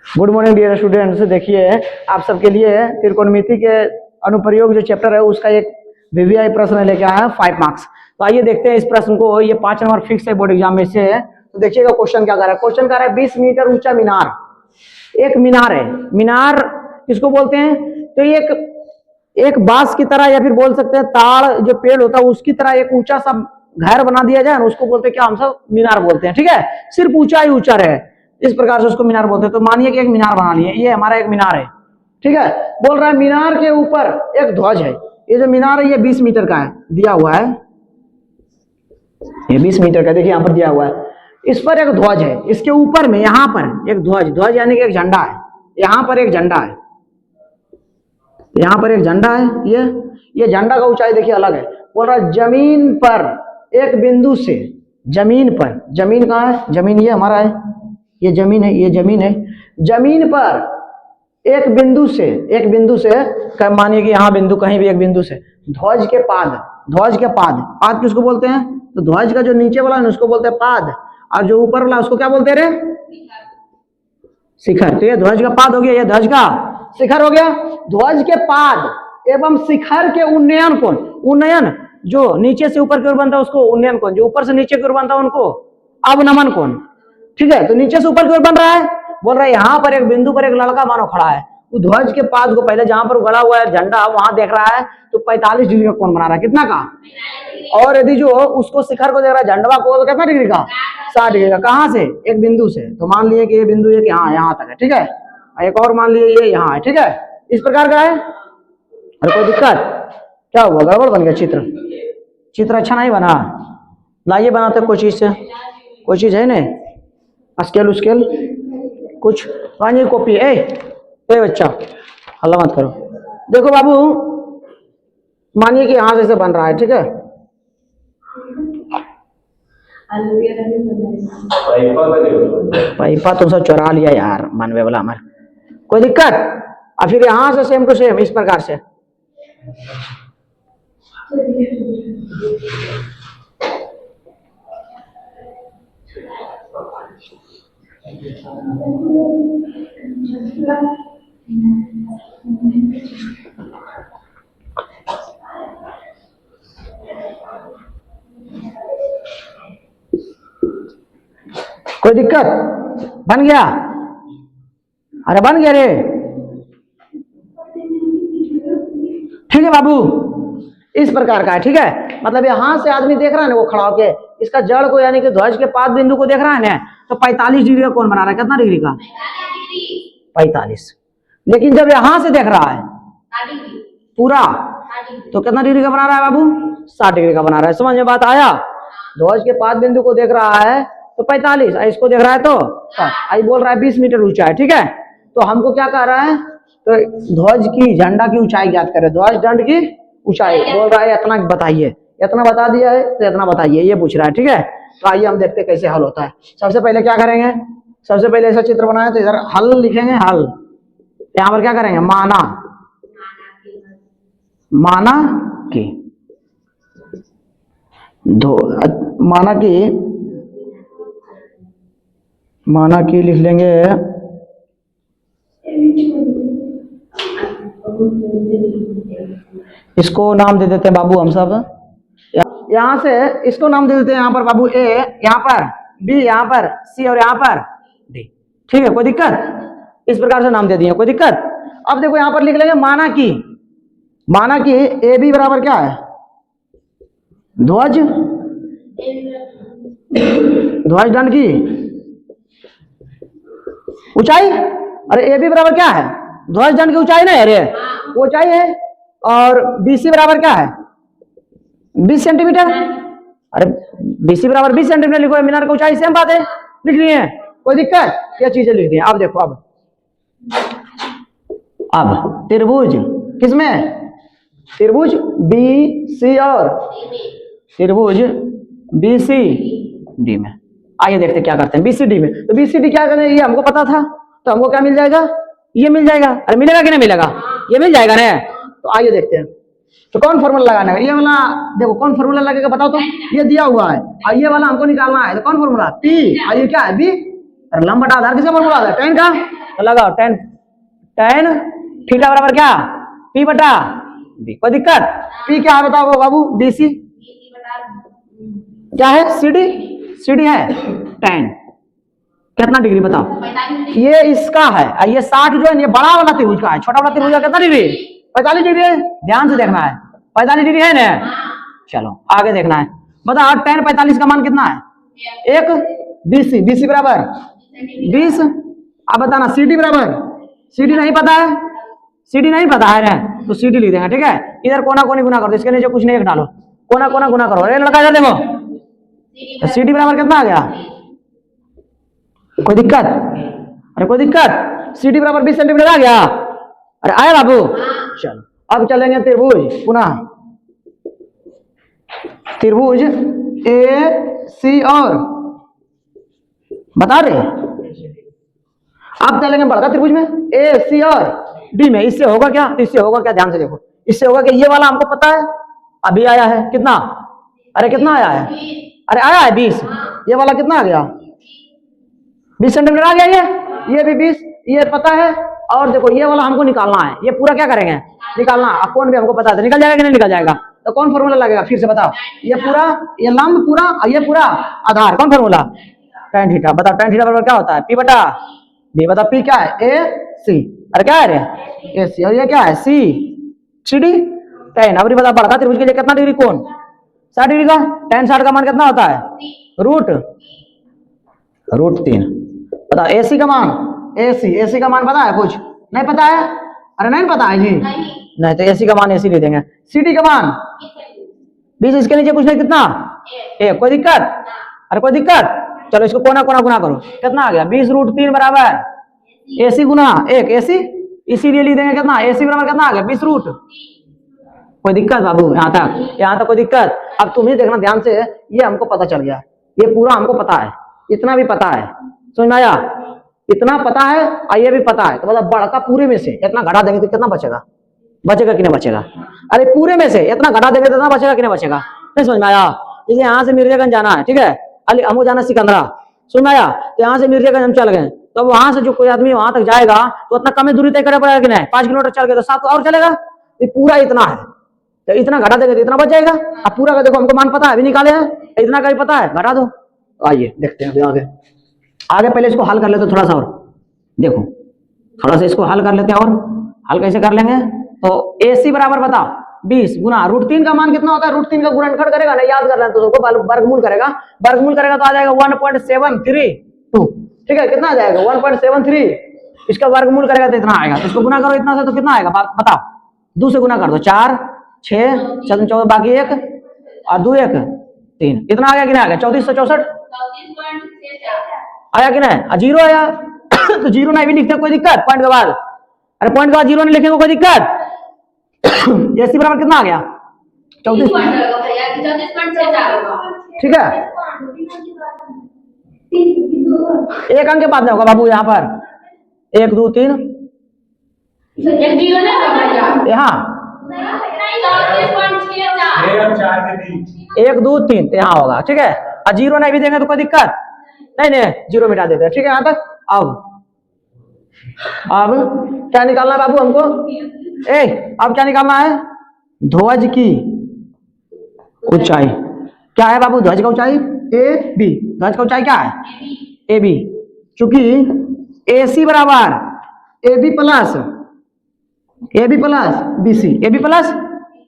Good morning dear students. देखिए आप सबके लिए त्रिकोणमिति के अनुप्रयोग जो चैप्टर है उसका एक वीवीआई प्रश्न लेके आया है 5 मार्क्स। तो आइए देखते हैं इस प्रश्न को। ये 5 नंबर फिक्स है बोर्ड एग्जाम में से। तो देखिएगा क्वेश्चन क्या कर रहा है। क्वेश्चन कर रहा है 20 मीटर ऊंचा मीनार। एक मीनार है। मीनार किसको बोलते हैं? तो एक बांस की तरह या फिर बोल सकते हैं ताड़ जो पेड़ होता है उसकी तरह एक ऊंचा सा घर बना दिया जाए ना, उसको बोलते हैं क्या? हम सब मीनार बोलते हैं। ठीक है, सिर्फ ऊंचा ही ऊंचा रहे, इस प्रकार से उसको मीनार बोलते हैं। तो मानिए कि एक मीनार बना लिए, ये हमारा एक मीनार है। ठीक है, बोल रहा है मीनार के ऊपर एक ध्वज है। ये जो मीनार है ये 20 मीटर का है, दिया हुआ है ये 20 मीटर का। देखिए यहाँ पर दिया हुआ है। इस पर एक ध्वज है, इसके ऊपर में यहाँ पर एक ध्वज, ध्वज यानी कि एक झंडा है। यहाँ पर एक झंडा है, यहाँ पर एक झंडा है। ये झंडा का ऊंचाई देखिए अलग है। बोल रहा है जमीन पर एक बिंदु से, जमीन पर, जमीन कहाँ है? जमीन ये हमारा है, ये जमीन है, ये जमीन है। जमीन पर एक बिंदु से मानिए कि यहाँ बिंदु, कहीं भी एक बिंदु से ध्वज के पाद, ध्वज के पाद, पाद किसको बोलते हैं? तो ध्वज का जो नीचे वाला है उसको बोलते हैं पाद, और जो ऊपर वाला उसको क्या बोलते हैं रे? शिखर। तो ये ध्वज का पाद हो गया, ये ध्वज का शिखर हो गया। ध्वज के पाद एवं शिखर के उन्नयन कोण, उन्नयन जो नीचे से ऊपर की ओर बनता है उसको उन्नयन कोण, जो ऊपर से नीचे की ओर बनता है उनको अवनमन कोण। ठीक है, तो नीचे से ऊपर की ओर बन रहा है। बोल रहा है यहाँ पर एक बिंदु पर एक लड़का मानो खड़ा है, वो ध्वज के पाद को पहले जहां पर गड़ा हुआ है झंडा वहां देख रहा है, तो 45 डिग्री का कोण बना रहा है। कितना का? और यदि जो उसको शिखर को देख रहा है झंडवा को, तो कितना डिग्री का? 60 डिग्री का। कहां से? एक बिंदु से। तो मान लिए कि ये बिंदु है कि हाँ यहाँ तक है। ठीक है, एक और मान लिए ये यहाँ है। ठीक है, इस प्रकार का है। अरे कोई दिक्कत? क्या हुआ? गड़बड़ बन गया चित्र? चित्र अच्छा नहीं बना? लाइए बनाते कोई चीज से, कोई चीज है ना, स्केल उसकेल कुछ पानी कॉपी। ए बच्चा हल्ला मत करो। देखो बाबू, मानिए कि यहां से बन रहा है। ठीक है, पाइपा तुम सब चुरा लिया यार, मानवे वाला हमारे। कोई दिक्कत? और फिर यहां से सेम टू सेम इस प्रकार से। कोई दिक्कत? बन गया? अरे बन गया रे। ठीक है बाबू, इस प्रकार का है। ठीक है, मतलब यहां से आदमी देख रहा है ना वो खड़ा होके, इसका जड़ को यानी कि ध्वज के पाद बिंदु को देख रहा है ना, तो 45 डिग्री का कोण बना रहा है। कितना डिग्री का? 45। लेकिन जब यहां से देख रहा है पूरा, तो कितना डिग्री का बना रहा है बाबू? 60 डिग्री का बना रहा है। समझ में बात आया? ध्वज के पाद बिंदु को देख रहा है तो 45, इसको देख रहा है तो 60। आई बोल रहा है 20 मीटर ऊंचा है। ठीक है, तो हमको क्या कह रहा है? तो ध्वज की, झंडा की ऊंचाई ज्ञात करें। ध्वज दंड की ऊंचाई बोल रहा है इतना बताइए। इतना बता दिया है तो इतना बताइए, ये पूछ रहा है। ठीक है, तो आइए हम देखते हैं कैसे हल होता है। सबसे पहले क्या करेंगे? सबसे पहले ऐसा चित्र बनाए तो इधर हल लिखेंगे। हल यहाँ पर क्या करेंगे? माना, माना की, माना की, माना की लिख लेंगे। इसको नाम दे देते हैं बाबू हम सब। यहां से इसको नाम दे देते हैं। यहाँ पर बाबू ए, यहाँ पर बी, यहाँ पर सी और यहाँ पर डी। ठीक है, कोई दिक्कत? इस प्रकार से नाम दे दिए, कोई दिक्कत? अब देखो यहाँ पर लिख लेंगे माना की, माना की ए बी बराबर क्या है? ध्वज, ध्वज दंड की ऊंचाई। अरे ए बी बराबर क्या है? ध्वज दंड की ऊंचाई ना, अरे ऊंचाई है। और बीसी बराबर क्या है? 20 सेंटीमीटर। अरे बीसी बराबर 20 सेंटीमीटर लिखो, मीनार की ऊंचाई सेम बात है, लिख लिए हैं। कोई दिक्कत? ये चीजें लिख दी। अब देखो, अब त्रिभुज किसमें? त्रिभुज बी सी और त्रिभुज बी सी डी में। आइए देखते क्या करते हैं बी सी डी में। तो बी सी डी क्या करें, ये हमको पता था, तो हमको क्या मिल जाएगा? ये मिल जाएगा। अरे मिलेगा कि नहीं मिलेगा? ये मिल जाएगा ना। तो आइए देखते हैं। तो कौन फॉर्मूला लगाना है? ये वाला देखो, कौन फॉर्मूला लगेगा बताओ तो। ये दिया हुआ है और ये वाला हमको निकालना है, तो कौन फॉर्मूला? पी। और ये क्या है? बी। लंब बटा आधार किसका फॉर्मूला आता है? tan का। तो लगाओ टेन टेन थीटा बराबर क्या पी बटा बी। कोई दिक्कत? पी क्या है बताओ बाबू? बीसी क्या है? सीडी है टेन कितना डिग्री बताओ? ये इसका है और ये 60 जो है ये बड़ा वाला त्रिभुज का है, छोटा वाला त्रिभुज का कितना डिग्री? 45 डिग्री है। ध्यान से देखना है 45 डिग्री है ना। चलो आगे देखना है, बताओ टेन 45 का मान कितना है? एक बीसी, बीसी बराबर 20। अब बताना सीडी बराबर, सीडी नहीं पता है, सीडी नहीं पता है ना तो सीडी लिख देंगे, ठीक है। इधर कोना कोनी गुना कर दो, इसके नीचे कुछ नहीं एक डालो, कोना कोना गुना करो। अरे लड़का इधर देखो, सीडी बराबर कितना आ गया? कोई दिक्कत? अरे कोई दिक्कत? सीडी बराबर 20 सेंटीमीटर आ गया। अरे आया बाबू? चलो अब चलेंगे त्रिभुज पुनः, त्रिभुज ए सी और बता रहे। अब चलेंगे बड़का त्रिभुज में ए सी और डी में। इससे होगा क्या? इससे होगा क्या? ध्यान से देखो, इससे होगा कि ये वाला हमको पता है, अभी आया है कितना? अरे कितना आया है? अरे आया है 20। ये वाला कितना आ गया? 20 सेंटीमीटर आ गया। ये भी 20, ये पता है। और देखो ये वाला हमको निकालना है, ये पूरा क्या करेंगे? निकालना। अब कौन भी हमको पता है, निकल जाएगा कि नहीं निकल जाएगा? तो कौन फॉर्मूला लगेगा फिर से बताओ? ये पूरा, ये लंब पूरा और ये पूरा आधार, कौन फॉर्मूला? tan theta. बताओ tan थीटा बराबर क्या होता है? p बटा b। बता p क्या है? a c। अरे क्या है रे? a c। और ये क्या है? c cd tan। अब बता बड़का त्रिभुज के लिए कितना डिग्री कोण? 60 डिग्री का। tan 60 का मान कितना होता है? रूट 3। बता ac का मान, ac का मान पता है? कुछ नहीं पता है? अरे नहीं पता है जी, नहीं तो ac का मान ac ले देंगे। cd का मान 20, इसके नीचे कुछ नहीं, कितना? ए। कोई दिक्कत? अरे कोई दिक्कत? चलो इसको कोना कोना गुना करो, कितना आ गया? 20 रूट 3 बराबर AC गुना 1 AC, इसीलिए लिख देंगे कितना? AC बराबर कितना आ गया? 20 रूट। कोई दिक्कत बाबू? यहाँ तक कोई दिक्कत? अब तुम ही देखना ध्यान से, ये हमको पता चल गया, ये पूरा हमको पता है, इतना भी पता है, समझ में आया? इतना पता है और ये भी पता है, तो मतलब बड़का पूरे में से इतना घटा देंगे तो कितना बचेगा? बचेगा कि नहीं बचेगा? अरे पूरे में से इतना घटा देंगे तो इतना बचेगा कि नहीं बचेगा? नहीं समझ में आया? देखिए यहाँ से मिर्जागंज जाना है, ठीक है, अली हमको जाना सिकंदरा, सुन आया? तो यहाँ से मिर्जागंज हम चल गए, तो वहां से जो कोई आदमी वहां तक जाएगा तो उतना कम दूरी तय करना पड़ेगा कि नहीं? 5 किलोमीटर चल गए तो 7 और चलेगा, ये पूरा इतना है, तो इतना घटा देंगे तो इतना बच जाएगा। अब पूरा का देखो हमको मान पता है, अभी निकाले हैं, इतना का भी पता है, घटा दो। आइए देखते हैं आगे, आगे पहले इसको हल कर लेते थोड़ा सा, और देखो थोड़ा सा इसको हल कर लेते हैं। और हल कैसे कर लेंगे? तो AC बराबर बताओ 20 गुना रूट 3 का मान कितना होता है? रूट 3 का गुणनखंड करेगा ना, याद कर लें तो वर्गमूल करेगा, वर्गमूल करेगा तो आ जाएगा 1.732, ठीक है। कितना आ जाएगा? 1.73। इसका वर्गमूल करेगा तो इतना आएगा, तो इसको गुना करो इतना से तो कितना आएगा बताओ? 2 से गुना कर दो, 4 6 14 बाकी 1 और 2 1 3, इतना आ गया कि नहीं आ गया? 3464 आया कि नहीं? जीरो आया तो जीरो नहीं भी लिखते कोई दिक्कत? पॉइंट के बाद, अरे पॉइंट के बाद जीरो नहीं लिखेंगे कोई दिक्कत? AC बराबर कितना आ गया? 34, ठीक है। एक अंक के बाद नहीं होगा बाबू, यहाँ पर 1 2 3 यहाँ 1 2 3 यहाँ होगा, ठीक है। और जीरो नहीं भी देंगे तो कोई दिक्कत नहीं, जीरो मिटा देते हैं, ठीक है। यहाँ तक अब क्या निकालना है बाबू हमको? अब क्या निकालना है? ध्वज की ऊंचाई क्या है बाबू? ध्वज का ऊंचाई AB, ध्वज का ऊंचाई क्या है? AB। चूंकि AC बराबर AB प्लस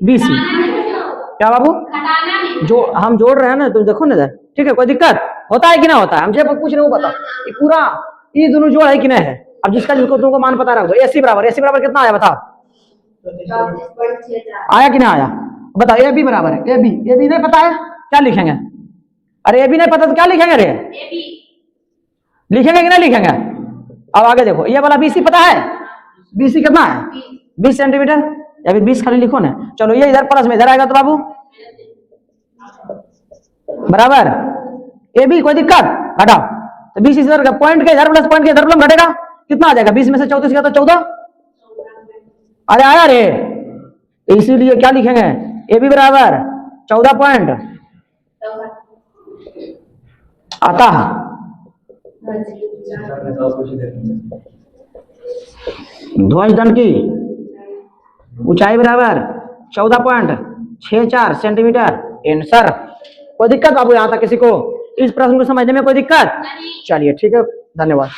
BC, क्या बाबू? जो हम जोड़ रहे हैं ना, तुम देखो ना, ठीक है। कोई दिक्कत होता है कि ना होता है? हमसे कुछ नहीं बताओ, ये पूरा ये दोनों जोड़ है कि नहीं है? अब जिसका जिसको तुमको मान पता रखो। AC बराबर कितना आया बताओ? आया कि नहीं आया? बताओ। AB बराबर है, AB नहीं पता है, क्या लिखेंगे? अरे AB नहीं पता तो क्या लिखेंगे रे? लिखेंगे कि नहीं लिखेंगे? अब आगे देखो, ये वाला BC पता है? BC कितना है? 20 सेंटीमीटर, या फिर 20 खाली लिखो ना। चलो ये इधर प्लस में इधर आएगा तो बाबू बराबर AB, कोई दिक्कत? घटाओ तो 20 इधर, पॉइंट के इधर प्लस पॉइंट के इधर घटेगा, कितना आ जाएगा? 20 में से 34 गया तो 14। अरे आया रे, इसीलिए क्या लिखेंगे? AB बराबर 14 पॉइंट आता है। ध्वज दंड की ऊंचाई बराबर 14.64 सेंटीमीटर। आंसर। कोई दिक्कत बाबू यहाँ तक किसी को इस प्रश्न को समझने में कोई दिक्कत? चलिए ठीक है, धन्यवाद।